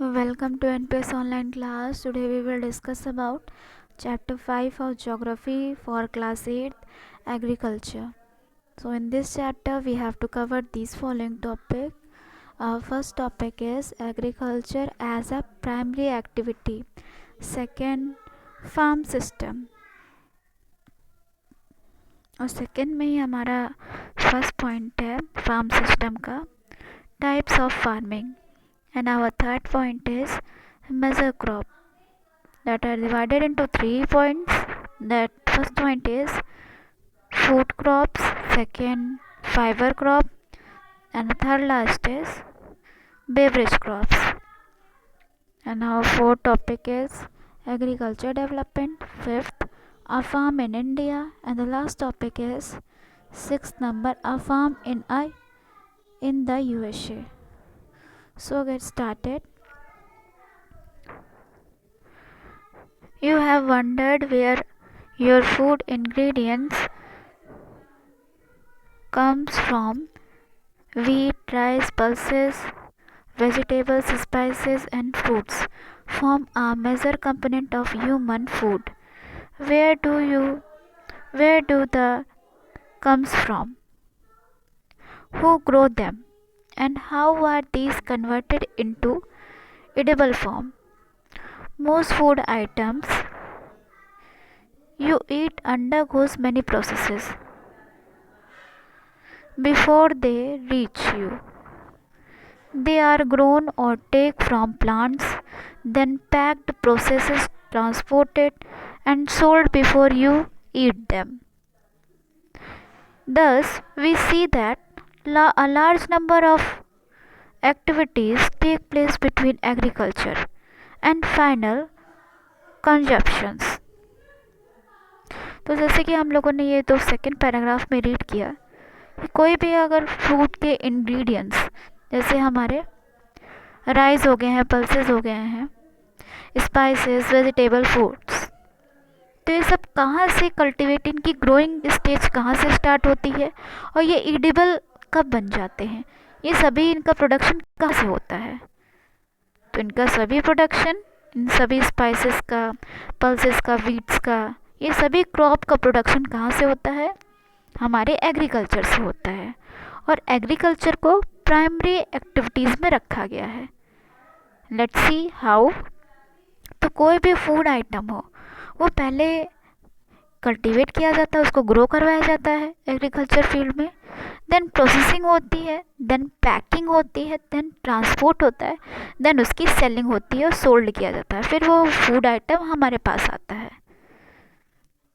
Welcome to NPS online class. Today we will discuss about chapter 5 of geography for class 8 agriculture. So in this chapter we have to cover these following topic. Our first topic is agriculture as a primary activity. Second, farm system. और second में ही हमारा first point है farm system का types of farming. And our third point is measure crop that are divided into 3 points. That first point is food crops, second fiber crop, and the third last is beverage crops. And our fourth topic is agriculture development. Fifth, a farm in India, and the last topic is sixth number, a farm in the USA. So get started. You have wondered where your food ingredients comes from. Wheat, rice, pulses, vegetables, spices and fruits form a major component of human food. Where do the comes from? Who grow them? And how are these converted into edible form? Most food items you eat undergoes many processes before they reach you. They are grown or taken from plants, then packed, processed, transported, and sold before you eat them. Thus, we see that a large number of activities take place between agriculture and final consumptions. तो जैसे कि हम लोगों ने ये तो second paragraph में read किया कि कोई भी अगर फ्रूट के इंग्रेडिएंट्स जैसे हमारे राइस हो गए हैं, पल्सेस हो गए हैं, स्पाइसेस, वेजिटेबल फूड्स, तो ये सब कहाँ से कल्टीवेट, इनकी ग्रोइंग स्टेज कहाँ से स्टार्ट होती है और ये एडिबल कब बन जाते हैं, ये सभी इनका प्रोडक्शन कहाँ से होता है. तो इनका सभी प्रोडक्शन, इन सभी स्पाइसेस का, पल्सेस का, वीट्स का, ये सभी क्रॉप का प्रोडक्शन कहाँ से होता है, हमारे एग्रीकल्चर से होता है. और एग्रीकल्चर को प्राइमरी एक्टिविटीज़ में रखा गया है. Let's see how. तो कोई भी फूड आइटम हो वो पहले कल्टीवेट किया जाता है, उसको ग्रो करवाया जाता है एग्रीकल्चर फील्ड में, देन प्रोसेसिंग होती है, देन पैकिंग होती है, देन ट्रांसपोर्ट होता है, देन उसकी सेलिंग होती है और सोल्ड किया जाता है, फिर वो फूड आइटम हमारे पास आता है.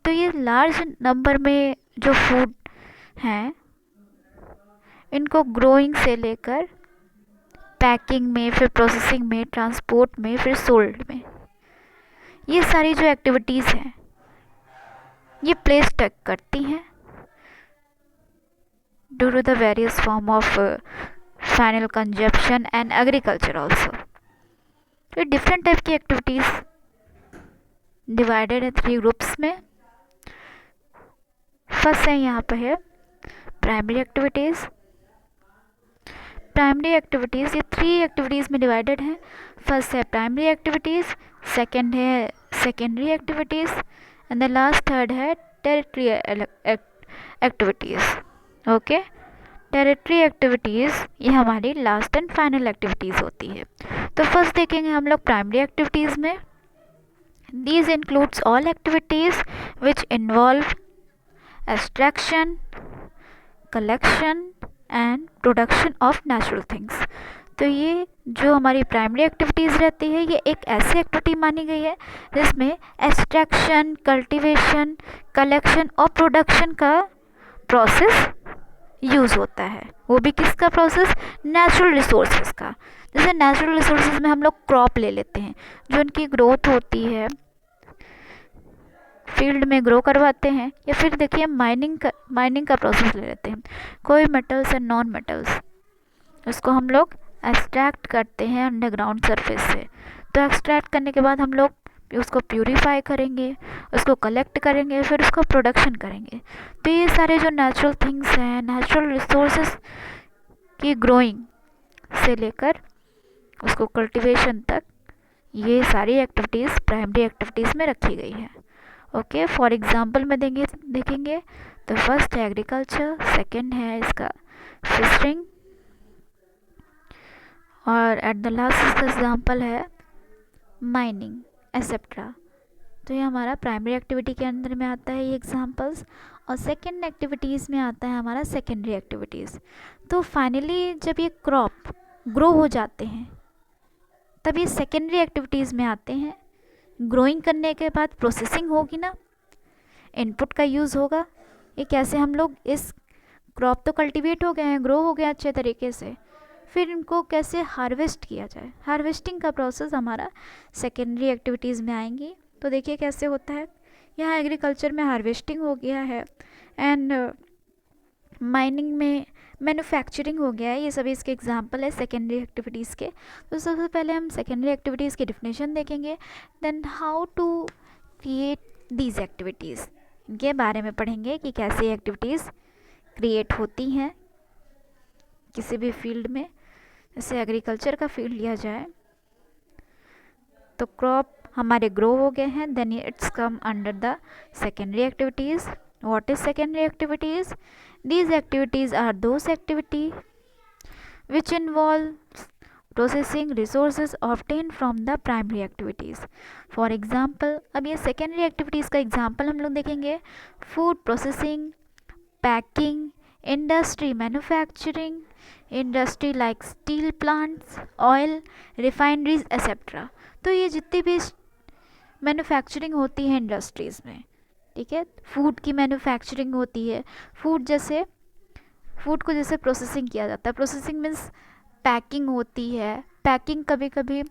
तो ये लार्ज नंबर में जो फूड हैं इनको ग्रोइंग से लेकर पैकिंग में, फिर प्रोसेसिंग में, ट्रांसपोर्ट में, फिर सोल्ड में, ये सारी जो एक्टिविटीज़ हैं ये प्लेस टेक करती हैं due to the various form of final consumption and agriculture also. तो डिफरेंट टाइप की एक्टिविटीज़ डिवाइडेड है 3 ग्रुप्स में. फर्स्ट है यहाँ पे है प्राइमरी एक्टिविटीज़. प्राइमरी एक्टिविटीज़ ये 3 एक्टिविटीज़ में डिवाइडेड हैं. फर्स्ट है प्राइमरी एक्टिविटीज़, सेकंड है secondary activities and the last third है territory activities. Okay, territory activities ये हमारी लास्ट एंड फाइनल एक्टिविटीज़ होती है. तो फर्स्ट देखेंगे हम लोग प्राइमरी एक्टिविटीज़ में. These includes all activities which involve extraction, collection and production of natural things. तो ये जो हमारी प्राइमरी एक्टिविटीज़ रहती है ये एक ऐसी एक्टिविटी मानी गई है जिसमें एक्सट्रैक्शन, कल्टीवेशन, कलेक्शन और प्रोडक्शन का प्रोसेस यूज़ होता है. वो भी किसका प्रोसेस, नेचुरल रिसोर्सेज का. जैसे नेचुरल रिसोर्सेज में हम लोग क्रॉप ले लेते हैं, जो उनकी ग्रोथ होती है फील्ड में ग्रो करवाते हैं, या फिर देखिए माइनिंग का प्रोसेस ले लेते हैं. कोई मेटल्स एंड नॉन मेटल्स उसको हम लोग एक्सट्रैक्ट करते हैं अंडरग्राउंड सरफेस से. तो एक्सट्रैक्ट करने के बाद हम लोग उसको प्यूरीफाई करेंगे, उसको कलेक्ट करेंगे, फिर उसको प्रोडक्शन करेंगे. तो ये सारे जो नेचुरल थिंग्स हैं, नेचुरल रिसोर्सेज की ग्रोइंग से लेकर उसको कल्टीवेशन तक, ये सारी एक्टिविटीज़ प्राइमरी एक्टिविटीज़ में रखी गई है। ओके, फॉर एग्जांपल में देखेंगे तो फर्स्ट है एग्रीकल्चर, सेकंड है इसका फिशरिंग, और एट द लास्ट इसका एग्जांपल है माइनिंग एसेट्रा। तो ये हमारा प्राइमरी एक्टिविटी के अंदर में आता है ये एग्जांपल्स, और सेकेंड एक्टिविटीज़ में आता है हमारा सेकेंडरी एक्टिविटीज़। तो फाइनली जब ये क्रॉप ग्रो हो जाते हैं तब ये सेकेंडरी एक्टिविटीज़ में आते हैं। ग्रोइंग करने के बाद प्रोसेसिंग होगी ना, इनपुट का यूज़ होगा। ये कैसे हम लोग इस क्रॉप तो कल्टीवेट हो गए हैं, ग्रो हो गए अच्छे तरीके से, फिर इनको कैसे हार्वेस्ट किया जाए, हार्वेस्टिंग का प्रोसेस हमारा सेकेंडरी एक्टिविटीज़ में आएंगी। तो देखिए कैसे होता है, यहाँ एग्रीकल्चर में हार्वेस्टिंग हो गया है, एंड माइनिंग में मैन्युफैक्चरिंग हो गया है। ये सभी इसके एग्जांपल है सेकेंडरी एक्टिविटीज़ के। तो सबसे पहले हम सेकेंडरी एक्टिविटीज़ की डिफिनेशन देखेंगे, then how to create these activities, इनके बारे में पढ़ेंगे कि कैसे एक्टिविटीज़ क्रिएट होती हैं किसी भी फील्ड में। जैसे एग्रीकल्चर का फील्ड लिया जाए तो क्रॉप हमारे ग्रो हो गए हैं, then it's come under the secondary activities. What is secondary activities? These activities are those activities which involve processing resources obtained from the primary activities. For example, अब ये secondary activities का example हम लोग देखेंगे, food processing, packing, industry manufacturing, industry like steel plants, oil, refineries, etc. तो ये जितनी भी मैन्युफैक्चरिंग होती है इंडस्ट्रीज़ में, ठीक है, फूड की मैन्युफैक्चरिंग होती है, फूड को जैसे प्रोसेसिंग किया जाता है, प्रोसेसिंग मीन्स पैकिंग होती है, पैकिंग कभी कभी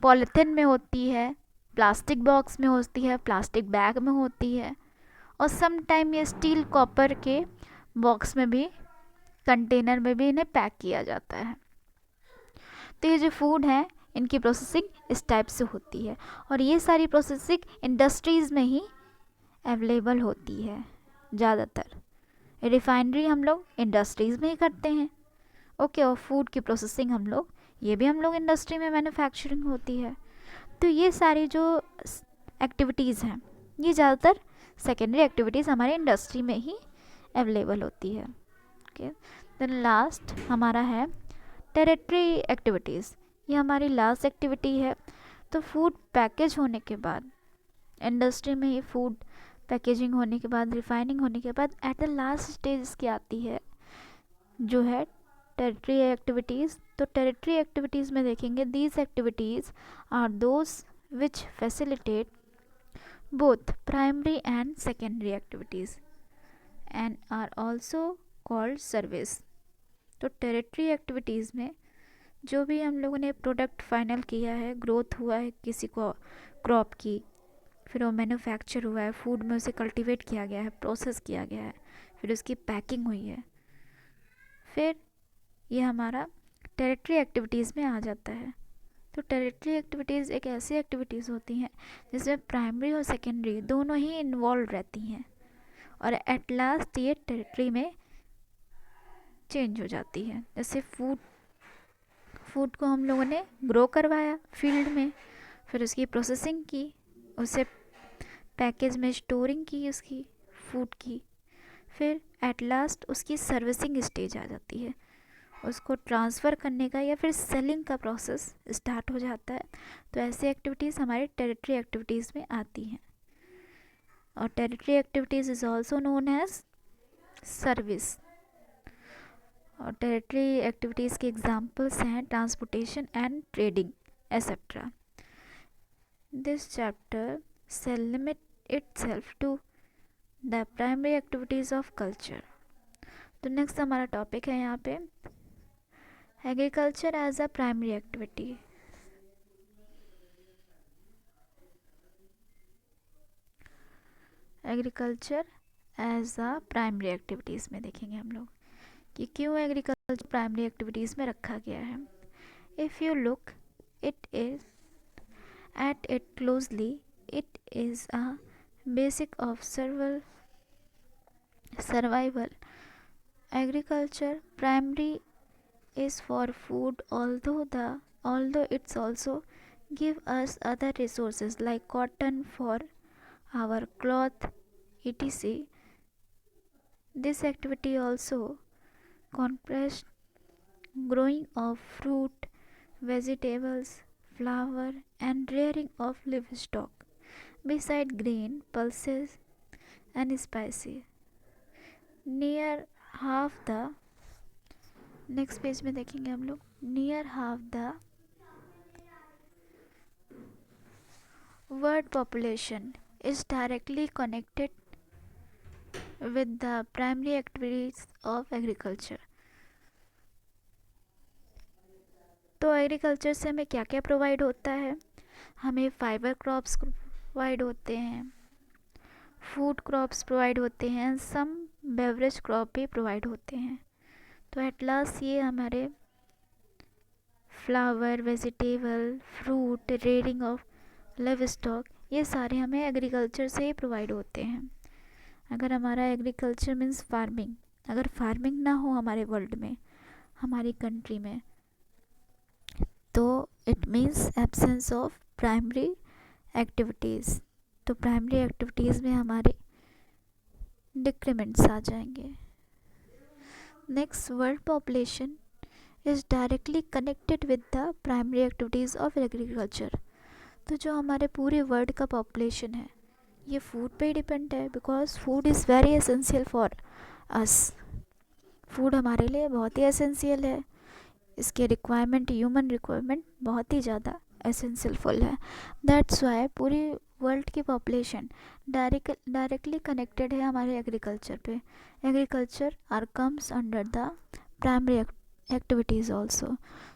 पॉलीथिन में होती है, प्लास्टिक बॉक्स में होती है, प्लास्टिक बैग में होती है, और सम टाइम ये स्टील कॉपर के बॉक्स में भी, कंटेनर में भी इन्हें पैक किया जाता है। तो ये जो फूड है इनकी प्रोसेसिंग इस टाइप से होती है, और ये सारी प्रोसेसिंग इंडस्ट्रीज़ में ही अवेलेबल होती है ज़्यादातर। रिफाइनरी हम लोग इंडस्ट्रीज़ में ही करते हैं, ओके, और फूड की प्रोसेसिंग हम लोग इंडस्ट्री में मैन्युफैक्चरिंग होती है। तो ये सारी जो एक्टिविटीज़ हैं ये ज़्यादातर सेकेंडरी एक्टिविटीज़ हमारे इंडस्ट्री में ही अवेलेबल होती है। ओके, देन लास्ट हमारा है टेरिटरी एक्टिविटीज़, ये हमारी लास्ट एक्टिविटी है। तो फूड पैकेज होने के बाद, इंडस्ट्री में ही फूड पैकेजिंग होने के बाद, रिफाइनिंग होने के बाद, एट द लास्ट स्टेज इसकी आती है जो है टेरिटरी एक्टिविटीज़। तो टेरिटरी एक्टिविटीज़ में देखेंगे, these activities are those which facilitate both primary and secondary activities and are also called service. तो टेरिटरी एक्टिविटीज़ में जो भी हम लोगों ने प्रोडक्ट फाइनल किया है, ग्रोथ हुआ है किसी को क्रॉप की, फिर वो मैन्युफैक्चर हुआ है, फूड में उसे कल्टीवेट किया गया है, प्रोसेस किया गया है, फिर उसकी पैकिंग हुई है, फिर ये हमारा टेरिटरी एक्टिविटीज़ में आ जाता है। तो टेरिटरी एक्टिविटीज़ एक ऐसी एक्टिविटीज़ होती हैं जिसमें प्राइमरी और सेकेंडरी दोनों ही इन्वॉल्व रहती हैं, और एट लास्ट ये टेरिटरी में चेंज हो जाती है। जैसे फूड को हम लोगों ने ग्रो करवाया फील्ड में, फिर उसकी प्रोसेसिंग की, उसे पैकेज में स्टोरिंग की उसकी फूड की, फिर एट लास्ट उसकी सर्विसिंग स्टेज आ जाती है, उसको ट्रांसफ़र करने का या फिर सेलिंग का प्रोसेस स्टार्ट हो जाता है। तो ऐसी एक्टिविटीज़ हमारे टेरिटरी एक्टिविटीज़ में आती हैं, और territory activities is also known as service. और टेरिटरी एक्टिविटीज़ के एग्जांपल्स हैं transportation and trading etcetera. This chapter shall limit itself to the primary activities of culture। तो नेक्स्ट हमारा टॉपिक है यहाँ पे agriculture as a primary activity. Agriculture as a primary activities में देखेंगे हम लोग कि क्यों एग्रीकल्चर प्राइमरी एक्टिविटीज़ में रखा गया है। If you look it is at it closely, it is a basic of survival. Agriculture primary is for food, although it's also give us other resources like cotton for our cloth, etc. This activity also compressed growing of fruit, vegetables, flower, and rearing of livestock, beside grain, pulses, and spices. Near half the next page में देखेंगे हम लोग near half the world population is directly connected with the primary activities of agriculture. तो agriculture से हमें क्या क्या provide होता है? हमें फाइबर क्रॉप्स प्रोवाइड होते हैं, फूड क्रॉप्स प्रोवाइड होते हैं, सम बेवरेज क्रॉप भी प्रोवाइड होते हैं। तो एट लास्ट ये हमारे flower, vegetable, fruit, rearing of live stock, ये सारे हमें एग्रीकल्चर से ही प्रोवाइड होते हैं। अगर हमारा एग्रीकल्चर मीन्स फार्मिंग, अगर फार्मिंग ना हो हमारे वर्ल्ड में, हमारी कंट्री में, तो it means absence of primary activities. तो प्राइमरी एक्टिविटीज़ में हमारे डिक्रीमेंट्स आ जाएंगे। Next, world population is directly connected with the primary activities of agriculture. तो जो हमारे पूरे वर्ल्ड का पॉपुलेशन है ये फूड पे ही डिपेंड है, because food is very essential for us. Food हमारे लिए बहुत ही एसेंशियल है, इसके रिक्वायरमेंट, ह्यूमन रिक्वायरमेंट बहुत ही ज़्यादा एसेंशियलफुल है। दैट्स वाई पूरी वर्ल्ड की पॉपुलेशन डायरेक्टली कनेक्टेड है हमारे एग्रीकल्चर पे। Agriculture are comes under the primary activities also.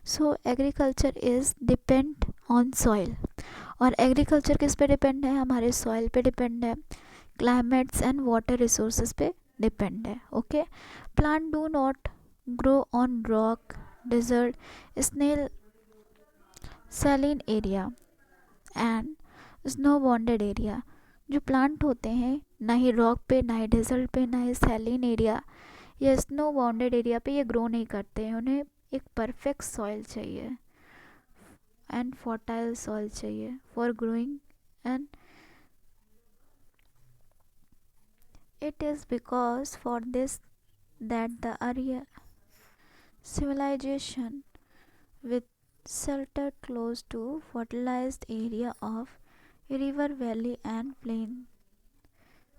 So agriculture is depend on soil, और एग्रीकल्चर किस पे डिपेंड है? हमारे सॉइल पे डिपेंड है, क्लाइमेट्स एंड वाटर रिसोर्सेज पे डिपेंड है। Okay, plant do not grow on rock, desert, snail, saline area and snow bonded area. जो प्लांट होते हैं ना ही रॉक पे, ना ही डेजर्ट पे, ना ही सैलिन एरिया या स्नो बाउंडेड एरिया पे ये ग्रो नहीं करते हैं। उन्हें एक परफेक्ट सॉइल चाहिए एंड फर्टाइल सॉइल चाहिए for growing, and it is because for this that the earlier civilization with shelter close to fertilized area of river valley and plain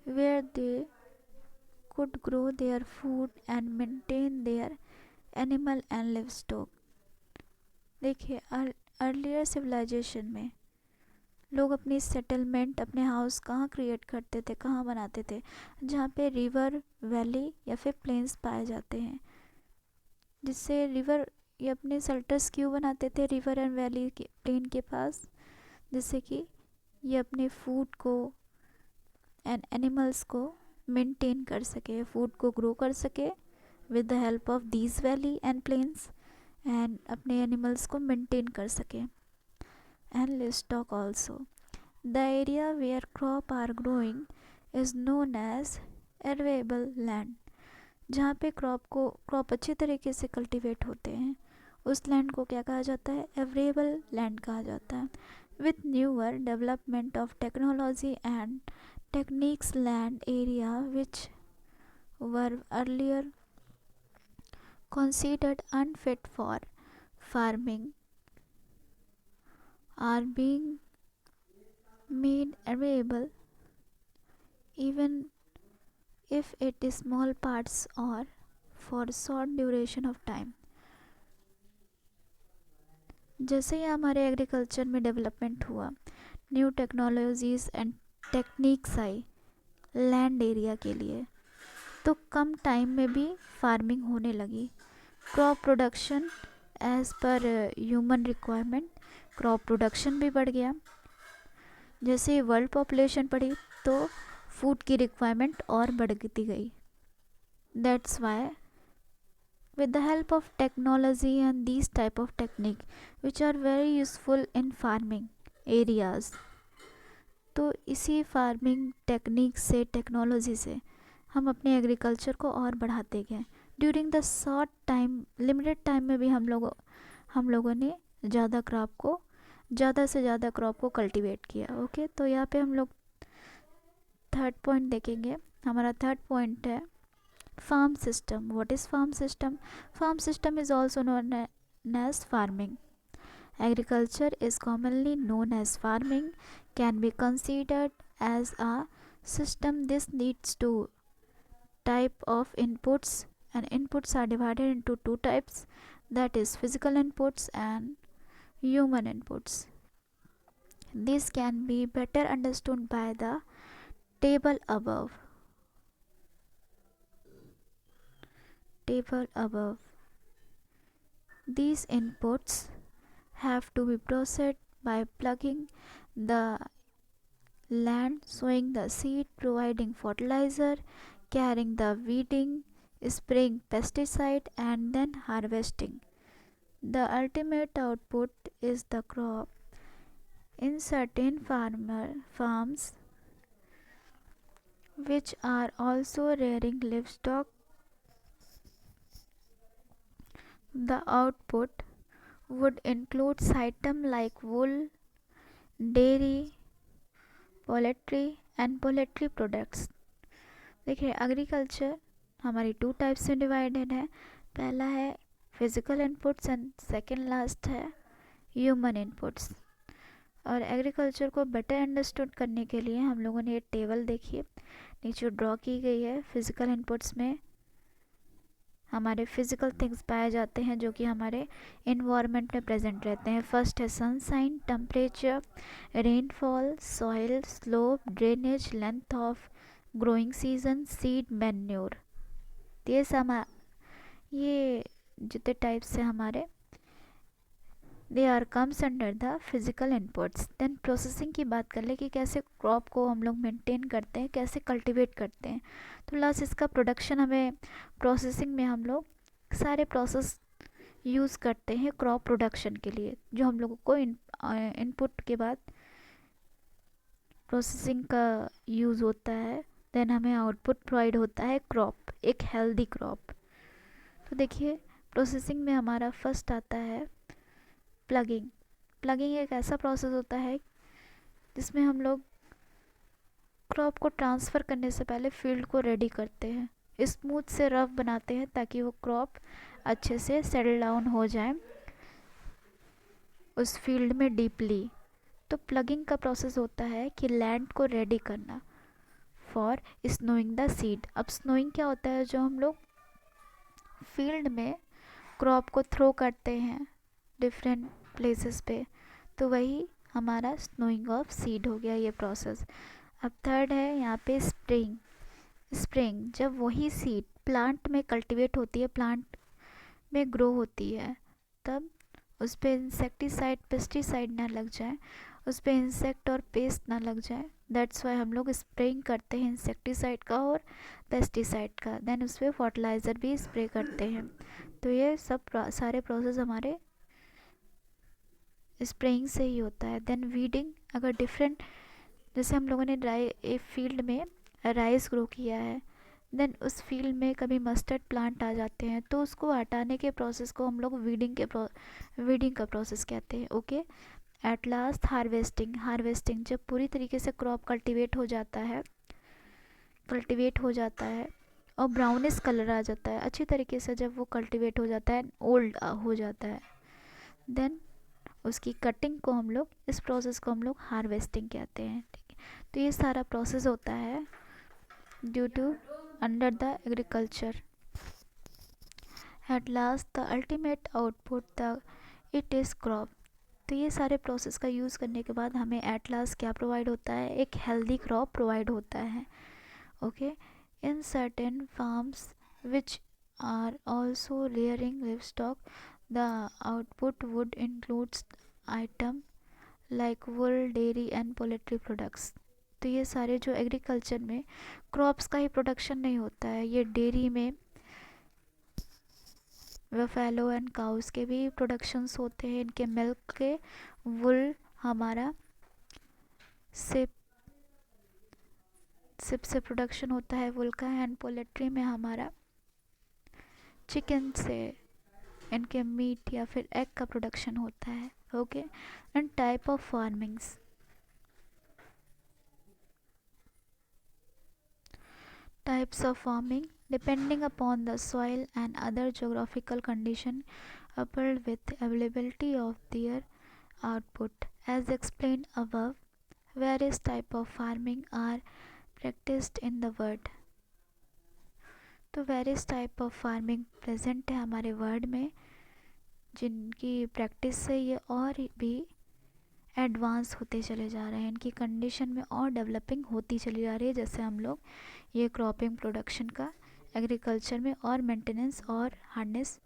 where they could grow their food and maintain their animal and livestock। देखिए, earlier civilisation में लोग अपनी settlement, अपने house कहाँ create करते थे, कहाँ बनाते थे? जहाँ पे रिवर, वैली या फिर प्लेन्स पाए जाते हैं। जिससे रिवर, ये अपने शेल्टर्स क्यों बनाते थे रिवर एंड वैली के प्लेन के पास? जिससे कि ये अपने फूड को एंड एनिमल्स को मेंटेन कर सके, फूड को ग्रो कर सके with the help of these valley and plains, and अपने एनिमल्स को मेंटेन कर सके and livestock also. The area where crop are growing is known as arable land. जहाँ पे क्रॉप अच्छे तरीके से कल्टीवेट होते हैं उस लैंड को क्या कहा जाता है? एरेबल लैंड कहा जाता है। With newer development of technology and techniques, land area which were earlier considered unfit for farming are being made available, even if it is small parts or for short duration of time। जैसे ही हमारे agriculture में development हुआ, new technologies and techniques I land area के लिए, तो कम time में भी farming होने लगी। Crop production as per human requirement, crop production भी बढ़ गया। जैसे वर्ल्ड पॉपुलेशन बढ़ी तो फूड की रिक्वायरमेंट और बढ़ती गई। That's why with the help of technology and these type of technique which are very useful in farming areas, तो इसी फार्मिंग टेक्निक से, टेक्नोलॉजी से हम अपने एग्रीकल्चर को और बढ़ाते गए। During the short time, limited time में भी हम लोगों ने ज़्यादा से ज़्यादा क्रॉप को कल्टीवेट किया। ओके, तो यहाँ पे हम लोग थर्ड पॉइंट देखेंगे। हमारा थर्ड पॉइंट है farm system. What is farm system? Farm system is also known as farming. Agriculture is commonly known as farming, can be considered as a system. This leads to type of inputs, and inputs are divided into two types, that is physical inputs and human inputs. This can be better understood by the table above. These inputs have to be processed by plugging the land, sowing the seed, providing fertilizer, carrying the weeding, spraying pesticide, and then harvesting. The ultimate output is the crop. In certain farms, which are also rearing livestock, the output would include items like wool, dairy, poultry and poultry products. देखिए, agriculture हमारी to types में divided है। पहला है physical inputs and second last है human inputs. और agriculture को better understood करने के लिए हम लोगों ने ये टेबल देखिए नीचे ड्रॉ की गई है। फिजिकल इनपुट्स में हमारे फिजिकल थिंग्स पाए जाते हैं जो कि हमारे इन्वायरमेंट में प्रेजेंट रहते हैं। फर्स्ट है sunshine, temperature, rainfall, soil, slope, drainage, length of growing season, seed, manure. ये जितने टाइप्स हैं हमारे, they are comes under the physical inputs. Then processing की बात कर ले कि कैसे क्रॉप को हम लोग मेंटेन करते हैं, कैसे कल्टीवेट करते हैं। तो लास्ट इसका प्रोडक्शन हमें प्रोसेसिंग में हम लोग सारे प्रोसेस यूज़ करते हैं क्रॉप प्रोडक्शन के लिए, जो हम लोगों को इनपुट के बाद प्रोसेसिंग का यूज़ होता है। देन हमें आउटपुट प्रोवाइड होता है क्रॉप, एक हेल्दी क्रॉप। तो देखिए, प्रोसेसिंग में हमारा फर्स्ट आता है प्लगिंग। प्लगिंग एक ऐसा प्रोसेस होता है जिसमें हम लोग क्रॉप को ट्रांसफ़र करने से पहले फील्ड को रेडी करते हैं, स्मूथ से रफ बनाते हैं ताकि वो क्रॉप अच्छे से सेटल डाउन हो जाए उस फील्ड में डीपली। तो प्लगिंग का प्रोसेस होता है कि लैंड को रेडी करना फॉर स्नोइंग द सीड। अब स्नोइंग क्या होता है, जो हम लोग फील्ड में क्रॉप को थ्रो करते हैं डिफरेंट प्लेसेस पे, तो वही हमारा स्नोइंग ऑफ सीड हो गया ये प्रोसेस। अब थर्ड है यहाँ पे स्प्रेइंग। जब वही सीड प्लांट में कल्टीवेट होती है, प्लांट में ग्रो होती है, तब उस पर इंसेक्टिसाइड पेस्टिसाइड ना लग जाए, उस पर इंसेक्ट और पेस्ट ना लग जाए, दैट्स वाई हम लोग स्प्रेइंग करते हैं इंसेक्टिसाइड का और पेस्टिसाइड का। देन उस पर फर्टिलाइज़र भी स्प्रे करते हैं। तो ये सब सारे प्रोसेस हमारे स्प्रेइंग से ही होता है। देन वीडिंग, अगर डिफरेंट, जैसे हम लोगों ने एक फील्ड में राइस ग्रो किया है, देन उस फील्ड में कभी मस्टर्ड प्लांट आ जाते हैं, तो उसको हटाने के प्रोसेस को हम लोग वीडिंग का प्रोसेस कहते हैं। ओके, एट लास्ट हार्वेस्टिंग, जब पूरी तरीके से क्रॉप कल्टीवेट हो जाता है और ब्राउनिश कलर आ जाता है अच्छी तरीके से, जब वो कल्टीवेट हो जाता है, ओल्ड हो जाता है, देन उसकी कटिंग को हम लोग, इस प्रोसेस को हम लोग हार्वेस्टिंग कहते हैं। ठीक है, तो ये सारा प्रोसेस होता है due to under the agriculture. At last the ultimate output the it is crop. तो ये सारे प्रोसेस का यूज़ करने के बाद हमें एट लास्ट क्या प्रोवाइड होता है, एक हेल्दी क्रॉप प्रोवाइड होता है। Okay, in certain farms which are also rearing livestock, the output would include item like wool, dairy and poultry products। तो ये सारे जो एग्रीकल्चर में क्रॉप्स का ही प्रोडक्शन नहीं होता है, ये डेयरी में बफेलो एंड काउस के भी प्रोडक्शंस होते हैं, इनके मिल्क के, वुल हमारा सिप से प्रोडक्शन होता है वुल का, एंड पोल्ट्री में हमारा चिकन से इनके मीट या फिर एग का प्रोडक्शन होता है. Okay. And type of farmings. Types of farming depending upon the soil and other geographical condition coupled with availability of their output. As explained above, various type of farming are practiced in the world. तो various type of farming present है हमारे world में, जिनकी practice से ये और भी advance होते चले जा रहे हैं, इनकी कंडीशन में और डेवलपिंग होती चली जा रही है. जैसे हम लोग ये क्रॉपिंग प्रोडक्शन का एग्रीकल्चर में और मेंटेनेंस और हार्डनेस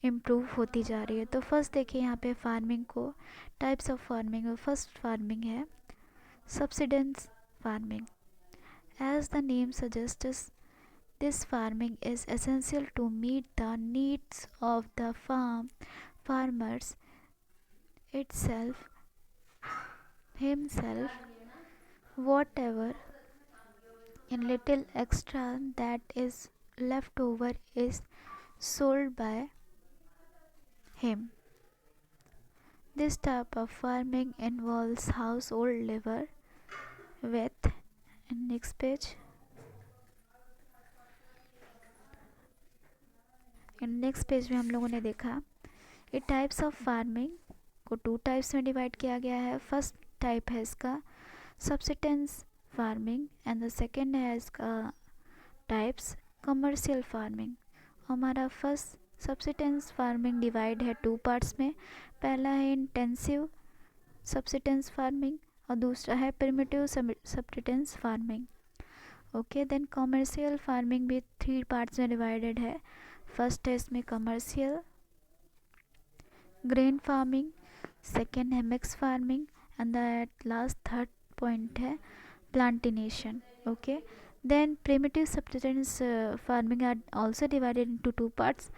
इम्प्रूव होती जा रही है. तो फर्स्ट देखिए यहाँ पे फार्मिंग को, टाइप्स ऑफ फार्मिंग में फर्स्ट फार्मिंग है subsidence farming. As the name suggests, this farming is essential to meet the needs of the farmers itself, himself, whatever in little extra that is left over is sold by him. This type of farming involves household labor with, next page, next page में हम लोगों ने देखा ये types of farming को two types में divide किया गया है. फर्स्ट टाइप है इसका subsistence farming and the second है इसका टाइप्स कमर्शियल फार्मिंग. हमारा फर्स्ट सब्सिस्टेंस फार्मिंग डिवाइड है टू पार्ट्स में. पहला है इंटेंसिव सब्सिस्टेंस फार्मिंग और दूसरा है primitive subsistence farming. Okay. Then commercial farming भी थ्री पार्ट्स में डिवाइडेड है. फर्स्ट है इसमें कमर्शियल ग्रेन फार्मिंग, सेकेंड है mix farming and the last third point है plantation. Okay. Then primitive subsistence farming are also divided into two parts.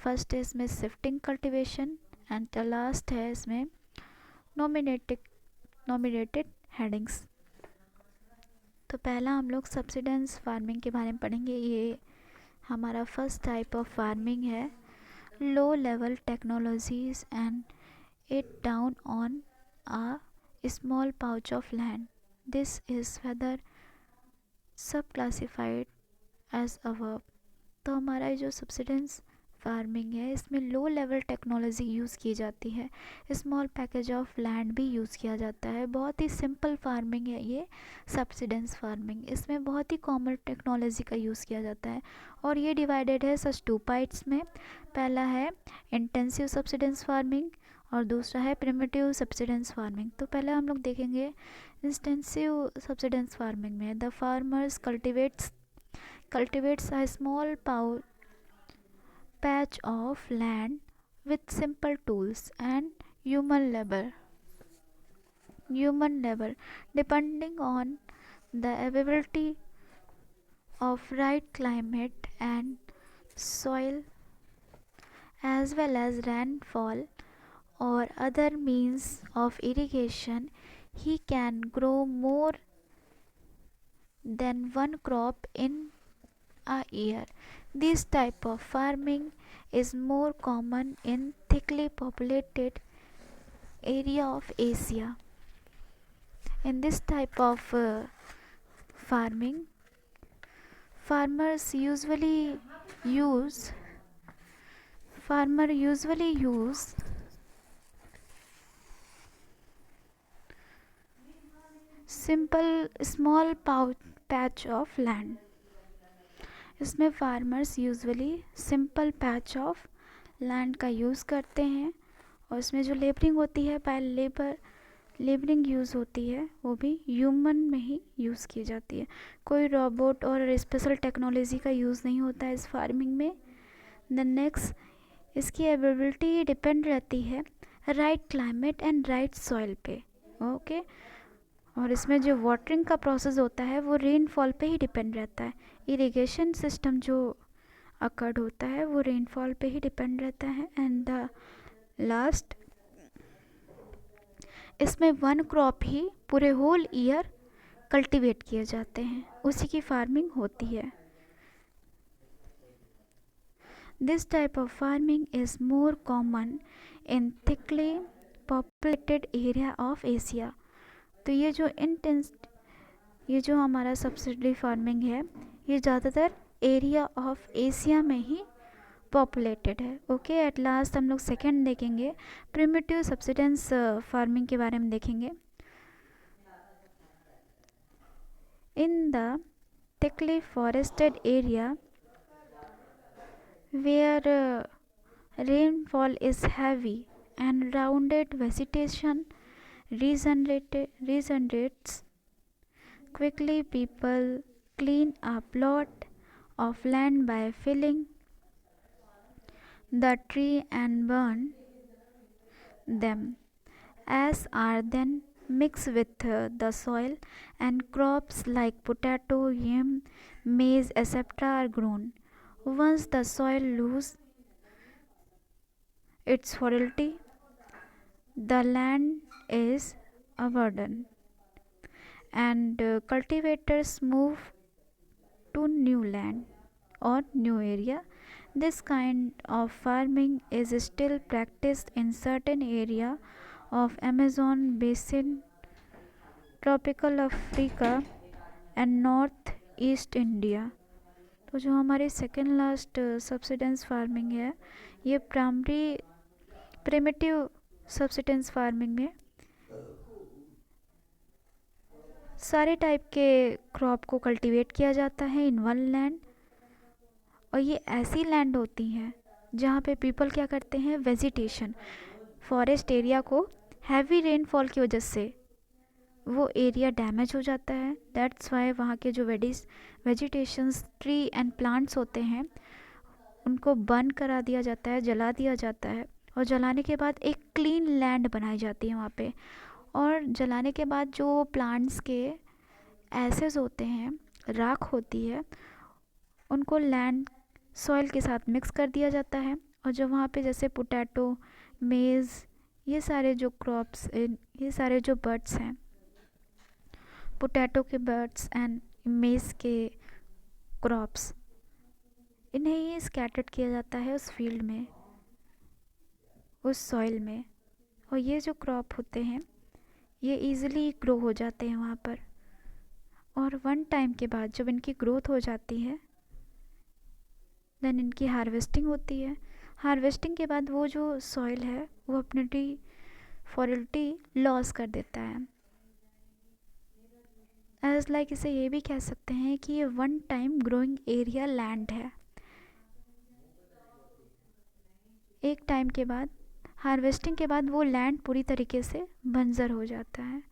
First है इसमें shifting cultivation and the last है इसमें nominated headings. तो पहला हम लोग सब्सिडेंस फार्मिंग के बारे में पढ़ेंगे. ये हमारा फर्स्ट टाइप ऑफ फार्मिंग है low level technologies and it down on a small pouch of land. This is weather सब क्लासिफाइड एज अबव. तो हमारा जो सब्सिडेंस फार्मिंग है इसमें लो लेवल टेक्नोलॉजी यूज़ की जाती है, स्मॉल पैकेज ऑफ लैंड भी यूज़ किया जाता है. बहुत ही सिंपल फार्मिंग है ये सब्सिडेंस फार्मिंग. इसमें बहुत ही कॉमन टेक्नोलॉजी का यूज़ किया जाता है और ये डिवाइडेड है सच टू पार्ट्स में. पहला है इंटेंसिव सब्सिडेंस फार्मिंग और दूसरा है प्रिमिटिव सब्सिडेंस फार्मिंग. तो पहले हम लोग देखेंगे इंटेंसिव सब्सिडेंस फार्मिंग में the farmers cultivates a small patch of land with simple tools and human labor depending on the availability of right climate and soil as well as rainfall or other means of irrigation. He can grow more than one crop in a year. This type of farming is more common in thickly populated area of Asia. In this type of farming, farmers usually use simple small patch of land. इसमें farmers usually simple patch of land का use करते हैं और इसमें जो labouring होती है पहले लेबरिंग यूज़ होती है वो भी ह्यूमन में ही यूज़ की जाती है. कोई रोबोट और स्पेशल टेक्नोलॉजी का यूज़ नहीं होता है इस फार्मिंग में. द नेक्स्ट इसकी अवेलेबिलिटी डिपेंड रहती है right climate and right soil पे. ओके. और इसमें जो वाटरिंग का प्रोसेस होता है वो रेनफॉल पे ही डिपेंड रहता है. इरिगेशन सिस्टम जो अकर्ड होता है वो रेनफॉल पे ही डिपेंड रहता है. एंड द लास्ट इसमें वन क्रॉप ही पूरे होल ईयर कल्टीवेट किए जाते हैं, उसी की फार्मिंग होती है. This type of farming is more common in thickly populated area of Asia. तो ये जो हमारा सब्सिडी फार्मिंग है, ये ज़्यादातर एरिया ऑफ एशिया में ही पॉपुलेटेड है. ओके, एट लास्ट हम लोग सेकेंड देखेंगे, प्रिमिटिव सब्सिडेंस फार्मिंग के बारे में देखेंगे. In the thickly forested area where rainfall is heavy and rounded vegetation regenerates quickly. People clean a plot of land by filling the tree and burn them. As are then mixed with the soil, and crops like potato, yam, maize, etc. are grown. Once the soil loses its fertility, the land is abandoned, and cultivators move to new land or new area. This kind of farming is still practiced in certain area of Amazon basin, tropical Africa and north east India. तो जो हमारी second last subsidence farming है, ये primitive subsidence farming में सारे type के crop को cultivate किया जाता है इन वन लैंड. और ये ऐसी लैंड होती हैं जहाँ पे पीपल क्या करते हैं, वेजिटेशन, फॉरेस्ट एरिया को हैवी रेनफॉल की वजह से वो एरिया डैमेज हो जाता है. दैट्स वाई वहाँ के जो वेजिटेशंस, ट्री एंड प्लांट्स होते हैं, उनको बर्न करा दिया जाता है, जला दिया जाता है. और जलाने के बाद एक क्लीन लैंड बनाई जाती है वहाँ पे. और जलाने के बाद जो प्लांट्स के एसेस होते हैं, राख होती है, उनको लैंड सॉइल के साथ मिक्स कर दिया जाता है. और जो वहाँ पे जैसे पोटैटो, मेज़, ये सारे जो क्रॉप्स, ये सारे जो बर्ड्स हैं, पोटैटो के बर्ड्स एंड मेज़ के क्रॉप्स, इन्हें ही स्कैटर्ड किया जाता है उस फील्ड में, उस सॉइल में. और ये जो क्रॉप होते हैं ये इजीली ग्रो हो जाते हैं वहाँ पर. और वन टाइम के बाद जब इनकी ग्रोथ हो जाती है, देन इनकी हार्वेस्टिंग होती है. हार्वेस्टिंग के बाद वो जो सॉइल है वो अपनी फर्टिलिटी लॉस कर देता है. एज लाइक इसे ये भी कह सकते हैं कि ये one time growing area land है. एक टाइम के बाद, हार्वेस्टिंग के बाद, वो लैंड पूरी तरीके से बंजर हो जाता है,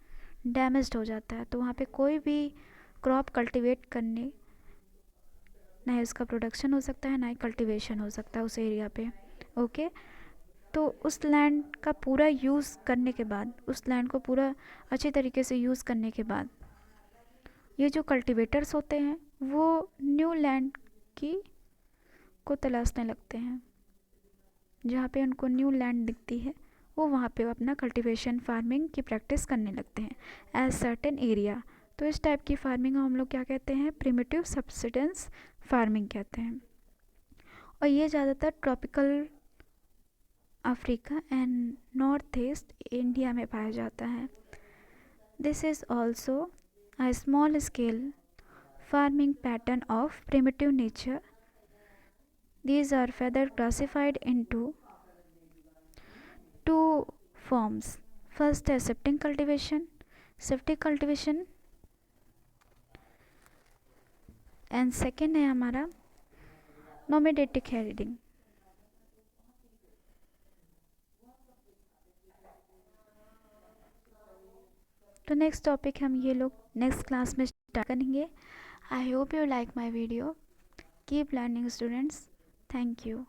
डैमेज्ड हो जाता है. तो वहाँ पे कोई भी क्रॉप कल्टीवेट करने, ना ही उसका प्रोडक्शन हो सकता है, ना ही कल्टीवेशन हो सकता है उस एरिया पे. ओके, तो उस लैंड का पूरा यूज़ करने के बाद, उस लैंड को पूरा अच्छी तरीके से यूज़ करने के बाद, ये जो कल्टीवेटर्स होते हैं वो न्यू लैंड को तलाशने लगते हैं. जहाँ पे उनको न्यू लैंड दिखती है वो वहाँ पे अपना कल्टीवेशन फार्मिंग की प्रैक्टिस करने लगते हैं एज सर्टेन एरिया. तो इस टाइप की फार्मिंग को हम लोग क्या कहते हैं, प्रिमिटिव सब्सिडेंस फार्मिंग कहते हैं. और ये ज़्यादातर tropical Africa and north east India में पाया जाता है. This is also a small scale farming pattern of primitive nature. These are further classified into two forms. First है shifting cultivation and second है हमारा nomadic herding. तो next topic हम ये लोग नेक्स्ट क्लास में स्टार्ट करेंगे. I hope you like my video. Keep learning students. Thank you.